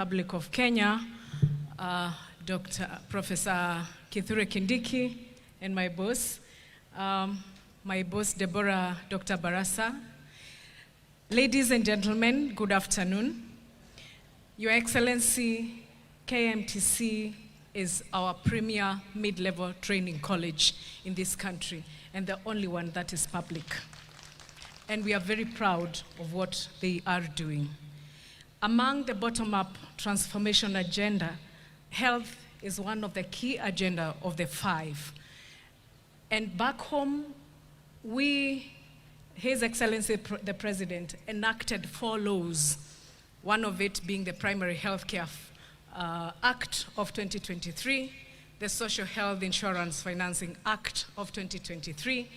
Republic of Kenya, Professor Kithure Kindiki, and my boss, Deborah, Dr. Barasa. Ladies and gentlemen, good afternoon. Your Excellency, KMTC is our premier mid-level training college in this country, and the only one that is public. And we are very proud of what they are doing. Among the bottom-up transformation agenda, health is one of the key agenda of the 5. And back home, His Excellency the President enacted 4 laws, one of it being the Primary Healthcare Act of 2023, the Social Health Insurance Financing Act of 2023,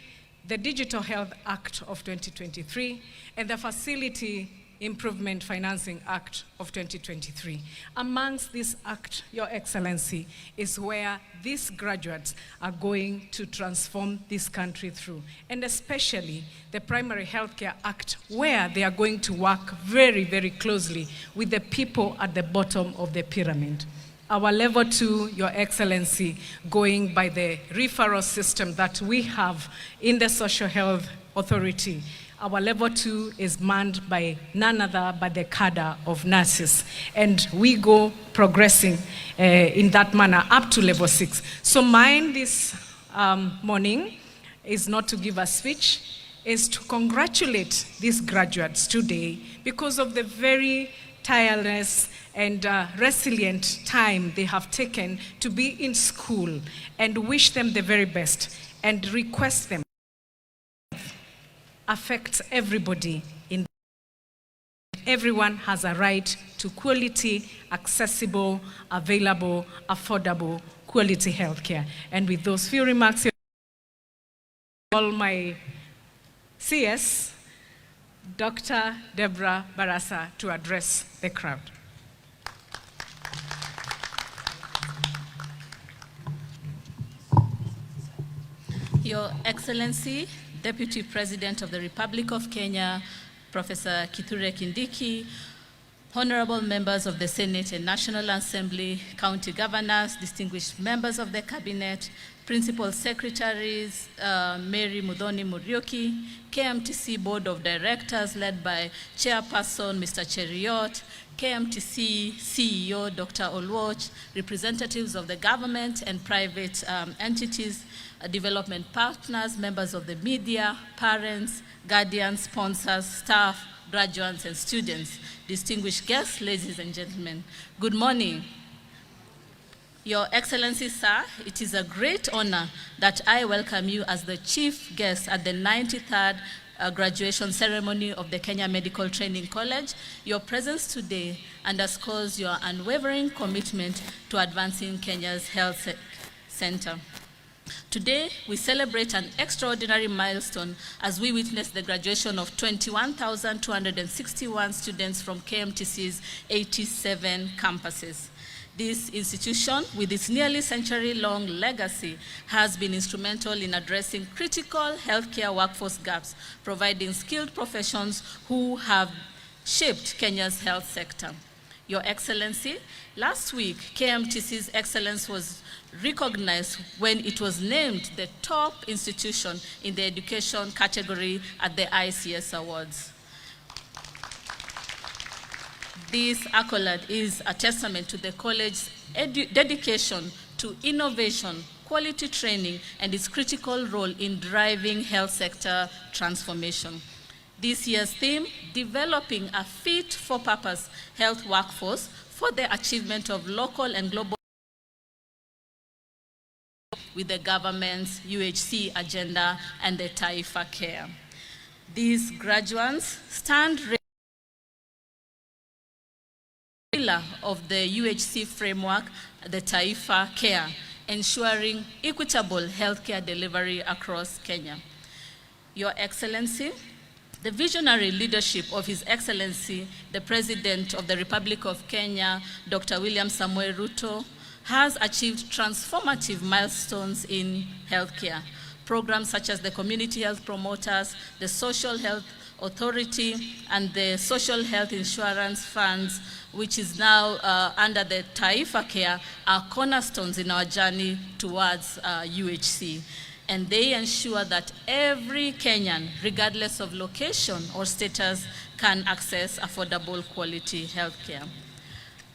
the Digital Health Act of 2023, and the Facility Improvement Financing Act of 2023. Amongst this act, Your Excellency, is where these graduates are going to transform this country through, and especially the Primary Healthcare Act, where they are going to work very, very closely with the people at the bottom of the pyramid. Our level 2, Your Excellency, going by the referral system that we have in the Social Health Authority. Our level 2 is manned by none other but the cadre of nurses. And we go progressing in that manner up to level 6. So mine this morning is not to give a speech, is to congratulate these graduates today because of the very tireless and resilient time they have taken to be in school, and wish them the very best and request them affects everybody. Everyone has a right to quality, accessible, available, affordable, quality healthcare. And with those few remarks, all my CS, Dr. Deborah Barasa, to address the crowd. Your Excellency, Deputy President of the Republic of Kenya, Professor Kithure Kindiki, honorable members of the Senate and National Assembly, county governors, distinguished members of the cabinet, principal secretaries, Mary Muthoni Muriuki, KMTC Board of Directors led by Chairperson Mr. Cheriot, KMTC CEO Dr. Olwoch, representatives of the government and private entities, development partners, members of the media, parents, guardians, sponsors, staff, graduates, and students, distinguished guests, ladies and gentlemen. Good morning. Your Excellency, sir, it is a great honor that I welcome you as the chief guest at the 93rd graduation ceremony of the Kenya Medical Training College. Your presence today underscores your unwavering commitment to advancing Kenya's health center. Today, we celebrate an extraordinary milestone as we witness the graduation of 21,261 students from KMTC's 87 campuses. This institution, with its nearly century-long legacy, has been instrumental in addressing critical healthcare workforce gaps, providing skilled professions who have shaped Kenya's health sector. Your Excellency, last week, KMTC's excellence was recognized when it was named the top institution in the education category at the ICS Awards. This accolade is a testament to the college's dedication to innovation, quality training, and its critical role in driving health sector transformation. This year's theme, developing a fit-for-purpose health workforce for the achievement of local and global with the government's UHC agenda and the Taifa Care. These graduates stand pillar of the UHC framework, the Taifa Care, ensuring equitable healthcare delivery across Kenya. Your Excellency, the visionary leadership of His Excellency, the President of the Republic of Kenya, Dr. William Samoei Ruto, has achieved transformative milestones in healthcare. Programs such as the community health promoters, the social health Authority and the Social Health Insurance Funds, which is now under the Taifa Care, are cornerstones in our journey towards UHC. And they ensure that every Kenyan, regardless of location or status, can access affordable quality healthcare.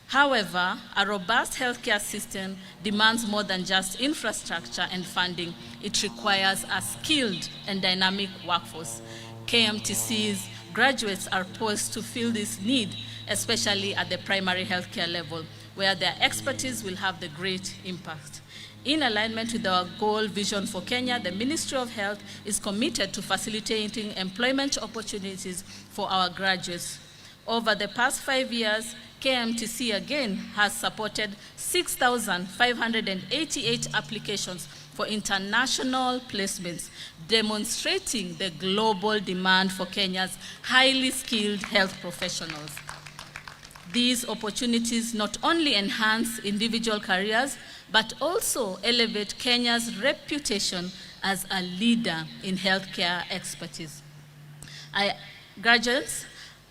However, a robust healthcare system demands more than just infrastructure and funding. It requires a skilled and dynamic workforce. KMTC's graduates are poised to fill this need, especially at the primary healthcare level, where their expertise will have the great impact. In alignment with our goal vision for Kenya, the Ministry of Health is committed to facilitating employment opportunities for our graduates. Over the past 5 years, KMTC again has supported 6,588 applications for international placements, demonstrating the global demand for Kenya's highly skilled health professionals. These opportunities not only enhance individual careers, but also elevate Kenya's reputation as a leader in healthcare expertise. Graduates,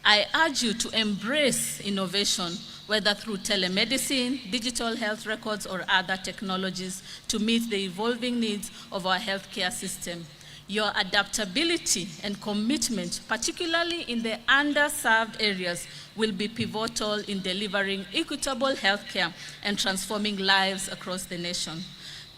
I urge you to embrace innovation, whether through telemedicine, digital health records, or other technologies to meet the evolving needs of our healthcare system. Your adaptability and commitment, particularly in the underserved areas, will be pivotal in delivering equitable healthcare and transforming lives across the nation.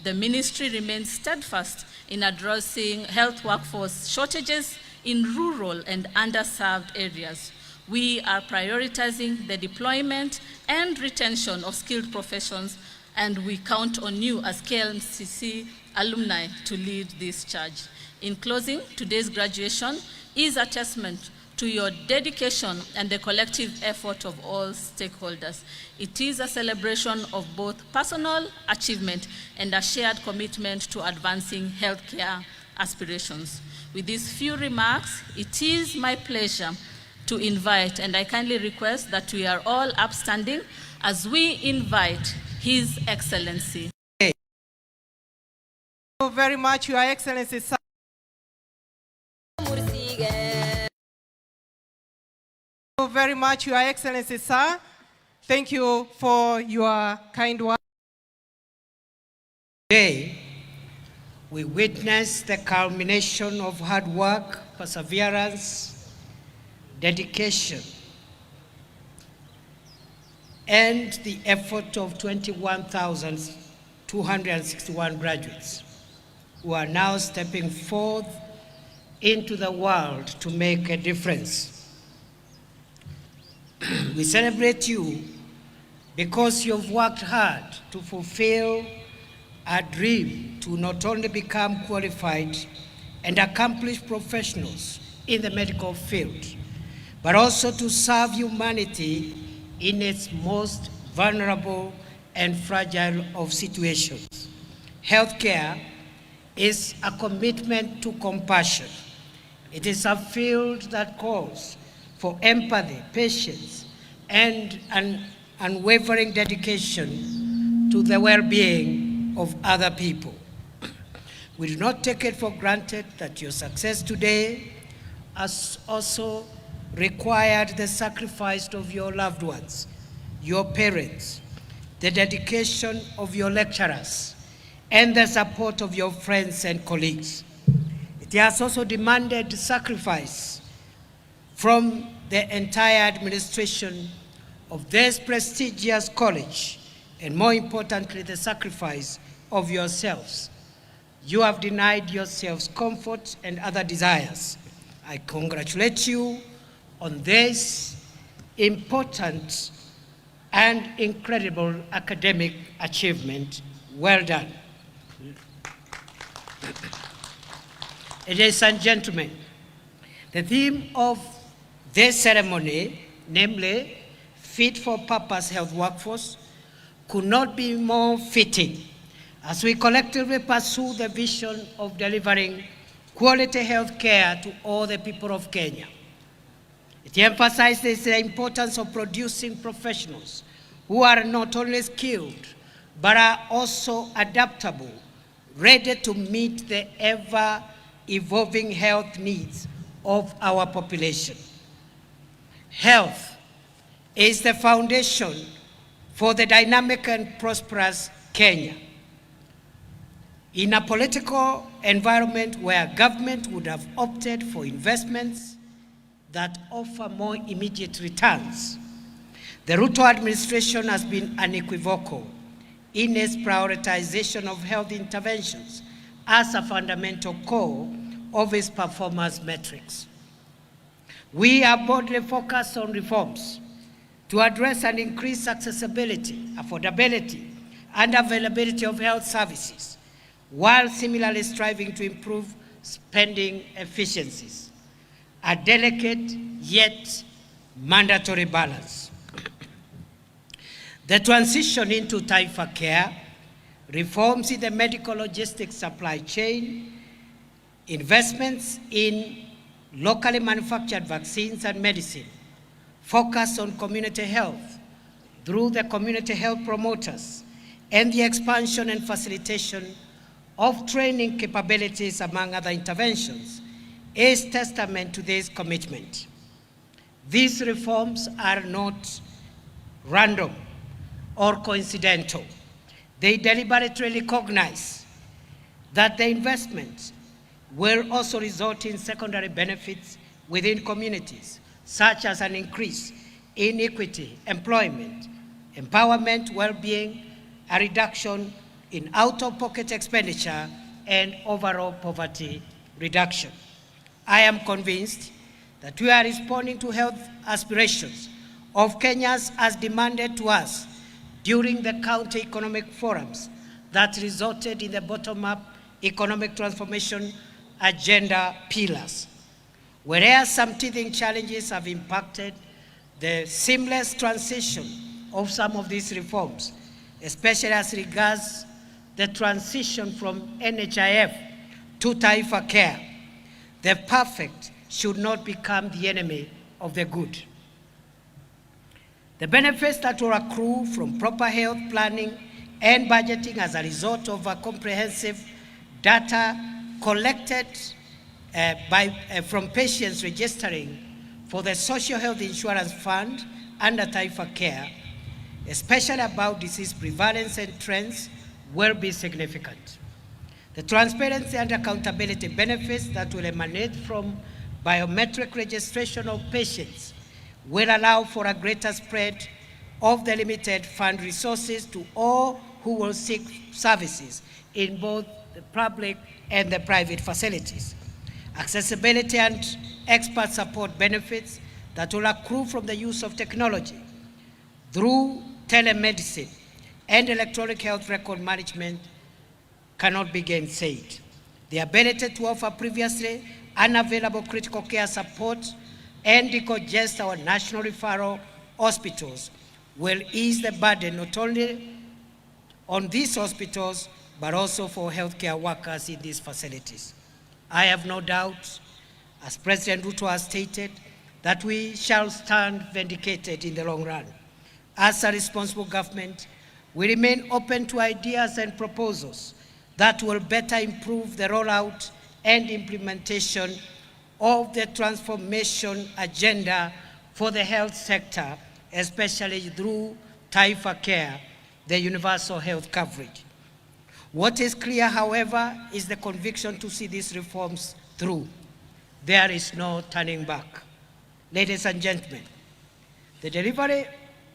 The ministry remains steadfast in addressing health workforce shortages in rural and underserved areas. We are prioritizing the deployment and retention of skilled professions, and we count on you as KMTC alumni to lead this charge. In closing, today's graduation is a testament to your dedication and the collective effort of all stakeholders. It is a celebration of both personal achievement and a shared commitment to advancing healthcare aspirations. With these few remarks, it is my pleasure to invite, and I kindly request that we are all upstanding as we invite His Excellency. Thank you very much, Your Excellency, sir. Thank you very much, Your Excellency, sir. Thank you for your kind words. Today, we witness the culmination of hard work, perseverance, dedication, and the effort of 21,261 graduates who are now stepping forth into the world to make a difference. We celebrate you because you've worked hard to fulfill a dream to not only become qualified and accomplished professionals in the medical field, but also to serve humanity in its most vulnerable and fragile of situations. Healthcare is a commitment to compassion. It is a field that calls for empathy, patience, and an unwavering dedication to the well-being of other people. We do not take it for granted that your success today has also required the sacrifice of your loved ones, your parents, the dedication of your lecturers, and the support of your friends and colleagues. It has also demanded sacrifice from the entire administration of this prestigious college, and more importantly, the sacrifice of yourselves. You have denied yourselves comfort and other desires. I congratulate you on this important and incredible academic achievement. Well done. Ladies and gentlemen, the theme of this ceremony, namely Fit for Purpose Health Workforce, could not be more fitting as we collectively pursue the vision of delivering quality health care to all the people of Kenya. It emphasizes the importance of producing professionals who are not only skilled, but are also adaptable, ready to meet the ever-evolving health needs of our population. Health is the foundation for the dynamic and prosperous Kenya. In a political environment where government would have opted for investments that offer more immediate returns, the Ruto administration has been unequivocal in its prioritization of health interventions as a fundamental core of its performance metrics. We are boldly focused on reforms to address and increase accessibility, affordability, and availability of health services, while similarly striving to improve spending efficiencies, a delicate yet mandatory balance. The transition into Taifa Care, reforms in the medical logistics supply chain, investments in locally manufactured vaccines and medicine, focus on community health through the community health promoters, and the expansion and facilitation of training capabilities, among other interventions, is testament to this commitment. These reforms are not random or coincidental. They deliberately recognize that the investments will also result in secondary benefits within communities, such as an increase in equity, employment, empowerment, well-being, a reduction in out-of-pocket expenditure, and overall poverty reduction. I am convinced that we are responding to health aspirations of Kenyans as demanded to us during the county economic forums that resulted in the bottom-up economic transformation agenda pillars. Whereas some teething challenges have impacted the seamless transition of some of these reforms, especially as regards the transition from NHIF to Taifa Care, the perfect should not become the enemy of the good. The benefits that will accrue from proper health planning and budgeting as a result of a comprehensive data collected from patients registering for the Social Health Insurance Fund under Taifa Care, especially about disease prevalence and trends, will be significant. The transparency and accountability benefits that will emanate from biometric registration of patients will allow for a greater spread of the limited fund resources to all who will seek services in both the public and the private facilities. Accessibility and expert support benefits that will accrue from the use of technology through telemedicine and electronic health record management cannot be gainsaid. The ability to offer previously unavailable critical care support and decongest our national referral hospitals will ease the burden not only on these hospitals, but also for healthcare workers in these facilities. I have no doubt, as President Ruto has stated, that we shall stand vindicated in the long run. As a responsible government, we remain open to ideas and proposals that will better improve the rollout and implementation of the transformation agenda for the health sector, especially through Taifa Care, the universal health coverage. What is clear, however, is the conviction to see these reforms through. There is no turning back. Ladies and gentlemen, the delivery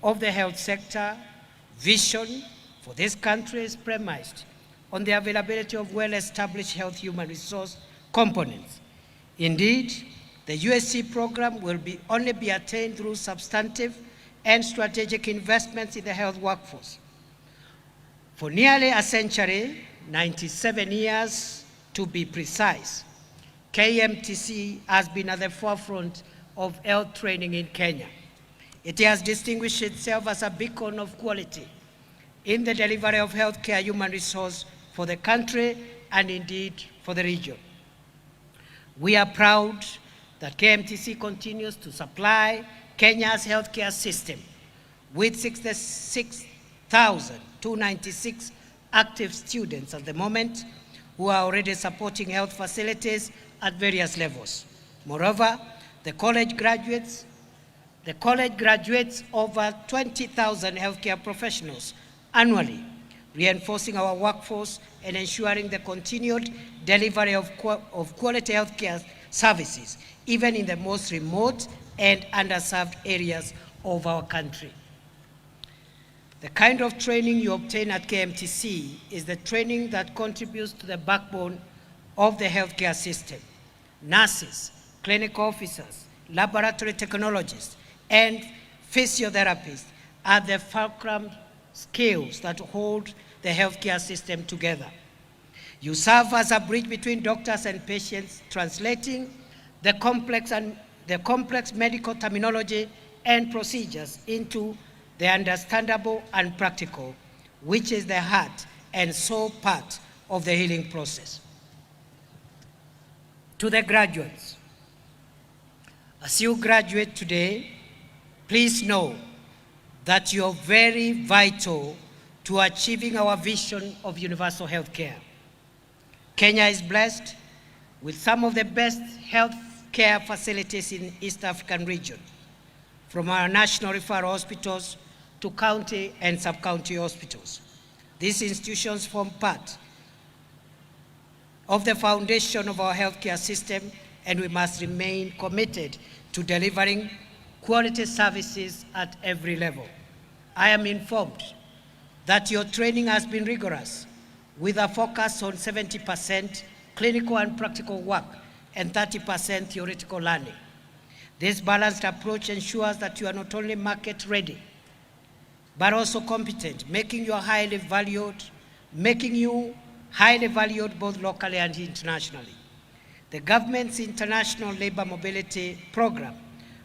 of the health sector vision for this country is premised on the availability of well-established health human resource components. Indeed, the USC program will only be attained through substantive and strategic investments in the health workforce. For nearly a century, 97 years to be precise, KMTC has been at the forefront of health training in Kenya. It has distinguished itself as a beacon of quality in the delivery of healthcare human resource for the country and indeed for the region. We are proud that KMTC continues to supply Kenya's healthcare system with 66,296 active students at the moment who are already supporting health facilities at various levels. Moreover, the college graduates over 20,000 healthcare professionals annually, reinforcing our workforce and ensuring the continued delivery of quality healthcare services, even in the most remote and underserved areas of our country. The kind of training you obtain at KMTC is the training that contributes to the backbone of the healthcare system. Nurses, clinical officers, laboratory technologists, and physiotherapists are the fulcrum skills that hold the healthcare system together. You serve as a bridge between doctors and patients, translating the complex medical terminology and procedures into the understandable and practical, which is the heart and soul part of the healing process. To the graduates, as you graduate today, please know that you're very vital to achieving our vision of universal health care. Kenya is blessed with some of the best health care facilities in the East African region, from our national referral hospitals to county and sub-county hospitals. These institutions form part of the foundation of our healthcare system, and we must remain committed to delivering quality services at every level. I am informed that your training has been rigorous, with a focus on 70% clinical and practical work and 30% theoretical learning. This balanced approach ensures that you are not only market ready, but also competent, making you highly valued both locally and internationally. The government's International Labor Mobility Program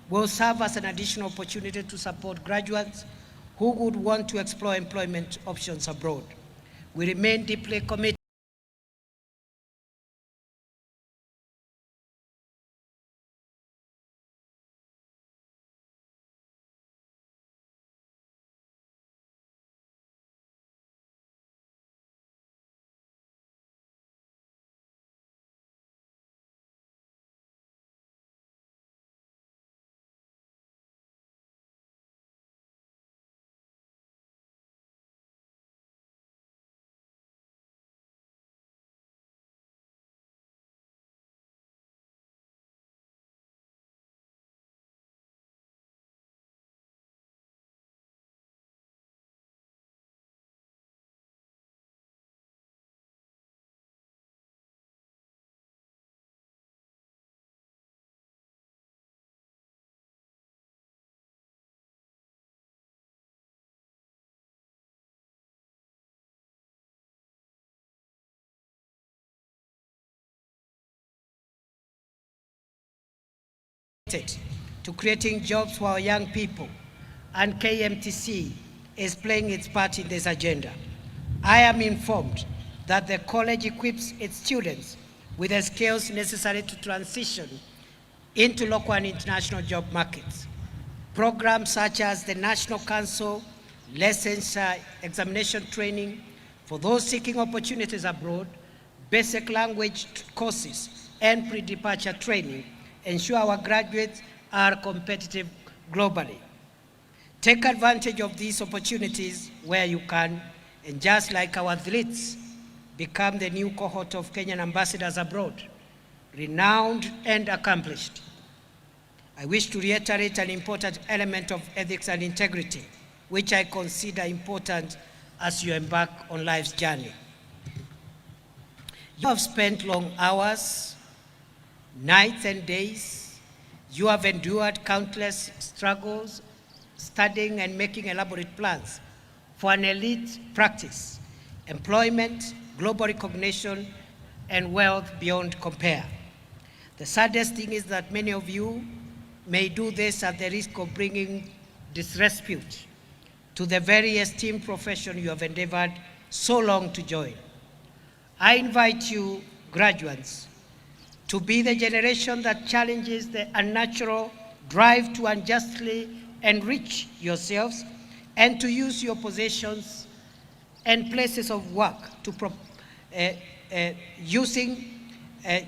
will serve as an additional opportunity to support graduates who would want to explore employment options abroad. We remain deeply committed to creating jobs for our young people, and KMTC is playing its part in this agenda. I am informed that the college equips its students with the skills necessary to transition into local and international job markets. Programs such as the National Council Lessons Examination Training for those seeking opportunities abroad, basic language courses, and pre-departure training ensure our graduates are competitive globally. Take advantage of these opportunities where you can, and just like our athletes, become the new cohort of Kenyan ambassadors abroad, renowned and accomplished. I wish to reiterate an important element of ethics and integrity, which I consider important as you embark on life's journey. You have spent long hours, nights and days. You have endured countless struggles, studying and making elaborate plans for an elite practice, employment, global recognition, and wealth beyond compare. The saddest thing is that many of you may do this at the risk of bringing disrepute to the very esteemed profession you have endeavored so long to join. I invite you, graduates, to be the generation that challenges the unnatural drive to unjustly enrich yourselves and to use your possessions and places of work to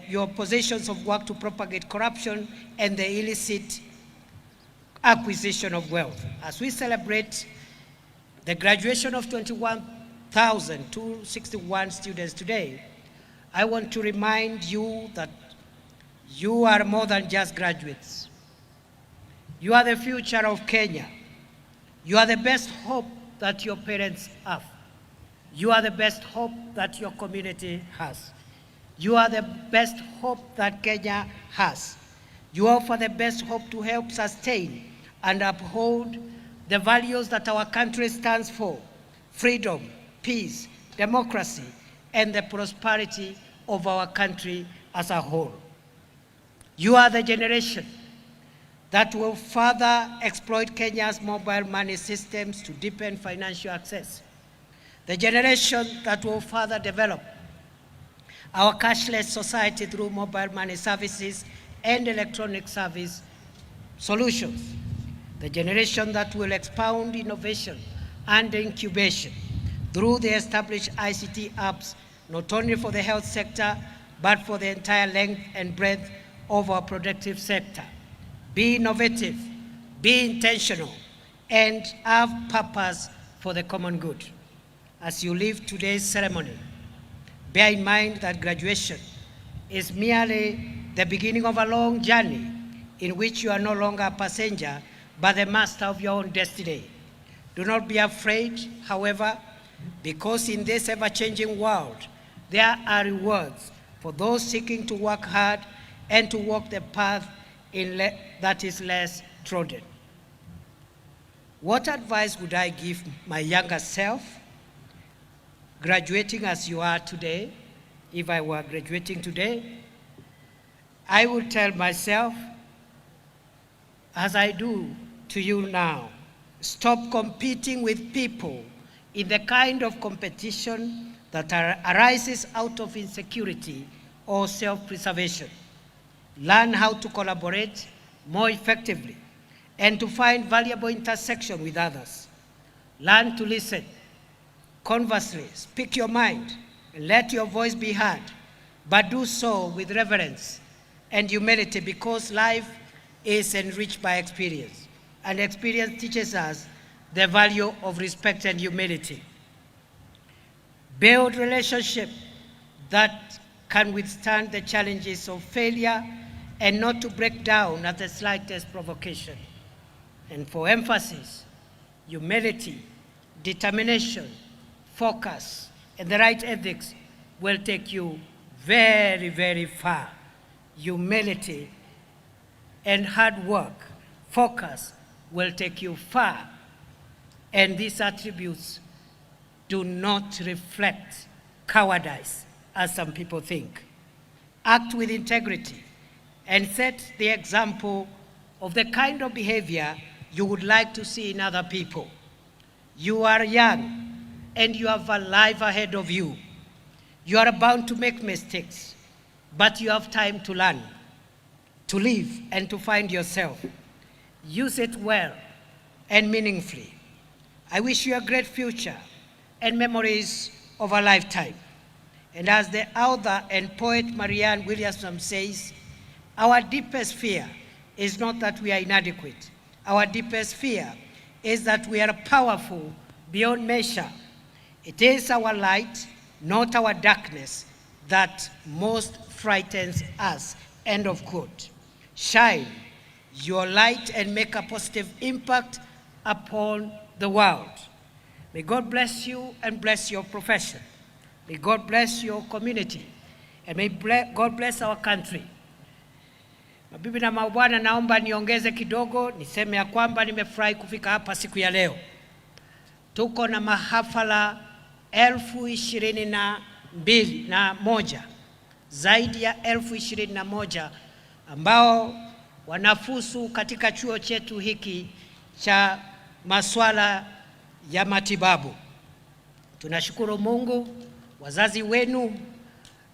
your positions of work to propagate corruption and the illicit acquisition of wealth. As we celebrate the graduation of 21,261 students today, I want to remind you that you are more than just graduates. You are the future of Kenya. You are the best hope that your parents have. You are the best hope that your community has. You are the best hope that Kenya has. You offer the best hope to help sustain and uphold the values that our country stands for: freedom, peace, democracy, and the prosperity of our country as a whole. You are the generation that will further exploit Kenya's mobile money systems to deepen financial access. The generation that will further develop our cashless society through mobile money services and electronic service solutions. The generation that will expound innovation and incubation through the established ICT apps, not only for the health sector, but for the entire length and breadth of our productive sector. Be innovative, be intentional, and have purpose for the common good. As you leave today's ceremony, bear in mind that graduation is merely the beginning of a long journey in which you are no longer a passenger, but the master of your own destiny. Do not be afraid, however, because in this ever-changing world, there are rewards for those seeking to work hard and to walk the path that is less trodden. What advice would I give my younger self, graduating as you are today? If I were graduating today, I would tell myself, as I do to you now, stop competing with people in the kind of competition that arises out of insecurity or self-preservation. Learn how to collaborate more effectively and to find valuable intersection with others. Learn to listen. Conversely, speak your mind and let your voice be heard, but do so with reverence and humility, because life is enriched by experience, and experience teaches us the value of respect and humility. Build relationships that can withstand the challenges of failure and not to break down at the slightest provocation. And for emphasis, humility, determination, focus, and the right ethics will take you very, very far. Humility and hard work, focus, will take you far. And these attributes do not reflect cowardice, as some people think. Act with integrity and set the example of the kind of behavior you would like to see in other people. You are young and you have a life ahead of you. You are bound to make mistakes, but you have time to learn, to live, and to find yourself. Use it well and meaningfully. I wish you a great future and memories of a lifetime. And as the author and poet Marianne Williamson says, our deepest fear is not that we are inadequate. Our deepest fear is that we are powerful beyond measure. It is our light, not our darkness, that most frightens us. End of quote. Shine your light and make a positive impact upon the world. May God bless you and bless your profession. May God bless your community. And may God bless our country. Mabibi na mabwana, naomba niongeze kidogo, niseme ya kwamba nimefurahi kufika hapa siku ya leo. Tuko na mahafala 21,021, zaidi ya 21,021 ambao wanafusu katika chuo chetu hiki cha masuala ya matibabu. Tunashukuru Mungu, wazazi wenu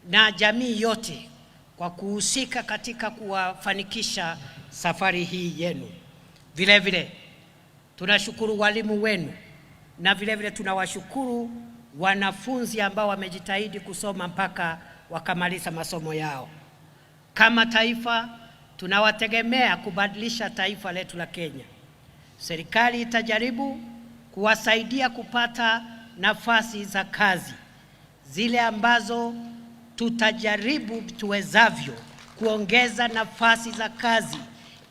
na jamii yote kwa kuhusika katika kuwafanikisha safari hii yenu. Vile vile tunashukuru walimu wenu, na vile vile tunawashukuru wanafunzi ambao wamejitahidi kusoma mpaka wakamaliza masomo yao. Kama taifa tunawategemea kubadilisha taifa letu la Kenya. Serikali itajaribu kuwasaidia kupata nafasi za kazi zile ambazo tutajaribu tuwezavyo kuongeza nafasi za kazi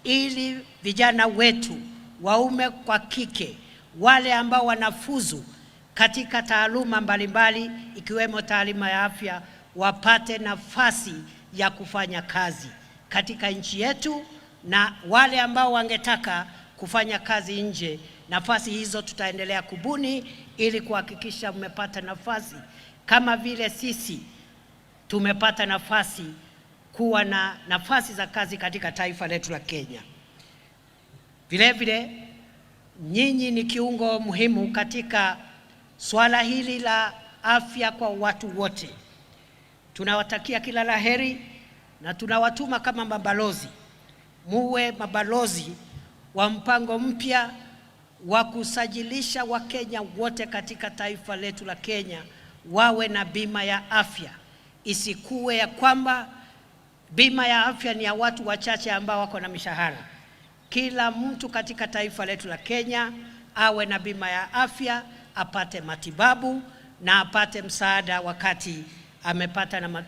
ili vijana wetu waume kwa kike wale ambao wanafuzu katika taaluma mbalimbali ikiwemo taaluma ya afya wapate nafasi ya kufanya kazi katika nchi yetu, na wale ambao wangetaka kufanya kazi nje, nafasi hizo tutaendelea kubuni ili kuhakikisha mmepata nafasi kama vile sisi tumepata nafasi kuwa na nafasi za kazi katika taifa letu la Kenya. Vile vile nyinyi ni kiungo muhimu katika swala hili la afya kwa watu wote. Tunawatakia kila laheri na tunawatuma kama mabalozi, muwe mabalozi wa mpango mpya wa kusajilisha Wakenya wote katika taifa letu la Kenya wawe na bima ya afya. Isikuwe ya kwamba bima ya afya ni ya watu wachache ambao wako na mishahara. Kila mtu katika taifa letu la Kenya awe na bima ya afya, apate matibabu na apate msaada wakati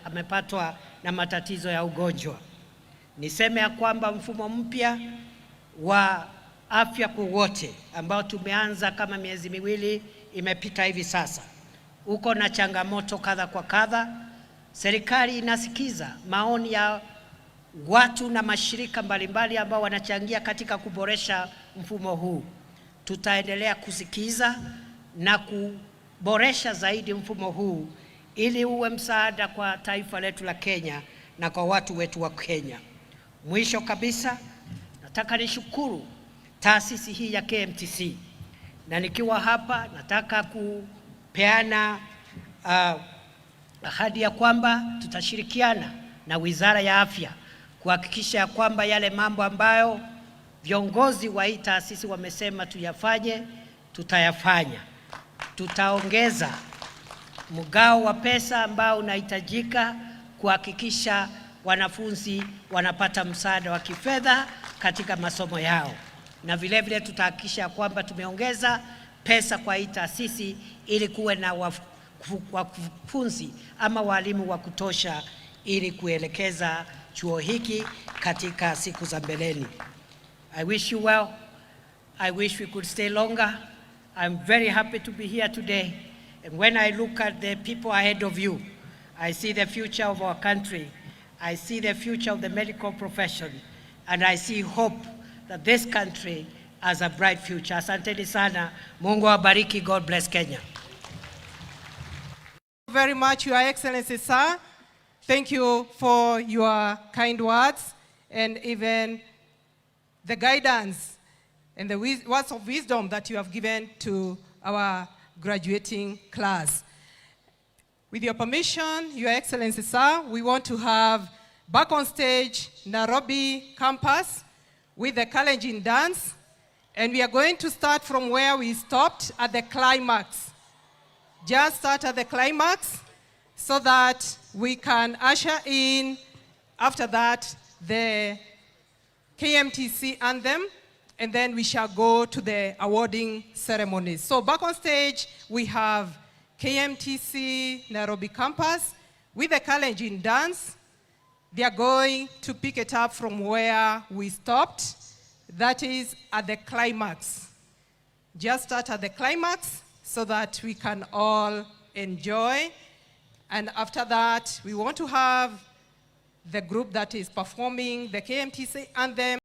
amepatwa na matatizo ya ugonjwa. Niseme ya kwamba mfumo mpya wa afya kwa wote ambao tumeanza kama miezi miwili imepita hivi sasa, uko na changamoto kadha kwa kadha. Serikali inasikiza maoni ya watu na mashirika mbalimbali ambao wanachangia katika kuboresha mfumo huu. Tutaendelea kusikiza na kuboresha zaidi mfumo huu ili uwe msaada kwa taifa letu la Kenya na kwa watu wetu wa Kenya. Mwisho kabisa, nataka nishukuru taasisi hii ya KMTC, na nikiwa hapa nataka kupeana ahadi ya kwamba tutashirikiana na Wizara ya Afya kuhakikisha kwamba yale mambo ambayo viongozi wa hii taasisi wamesema tuyafanye, tutayafanya. Tutaongeza mgao wa pesa ambao unahitajika kuhakikisha wanafunzi wanapata msaada wa kifedha katika masomo yao, na vile vile tutahakikisha kwamba tumeongeza pesa kwa hii taasisi ili kuwe na wakufunzi ama walimu wa kutosha ili kuelekeza chuo hiki katika siku za mbeleni. I wish you well. I wish we could stay longer. I'm very happy to be here today. And when I look at the people ahead of you, I see the future of our country. I see the future of the medical profession. And I see hope that this country has a bright future. Asanteni sana. Mungu awabariki. God bless Kenya. Very much, Your Excellency, sir. Thank you for your kind words and even the guidance and the words of wisdom that you have given to our graduating class. With your permission, Your Excellency, sir, we want to have back on stage Nairobi campus with the Kalenjin dance, and we are going to start from where we stopped at the climax. Just start at the climax so that we can usher in, after that, the KMTC anthem, and then we shall go to the awarding ceremonies. So back on stage, we have KMTC Nairobi campus with the Kalenjin dance. They are going to pick it up from where we stopped, that is at the climax. Just start at the climax so that we can all enjoy. And after that, we want to have the group that is performing the KMTC anthem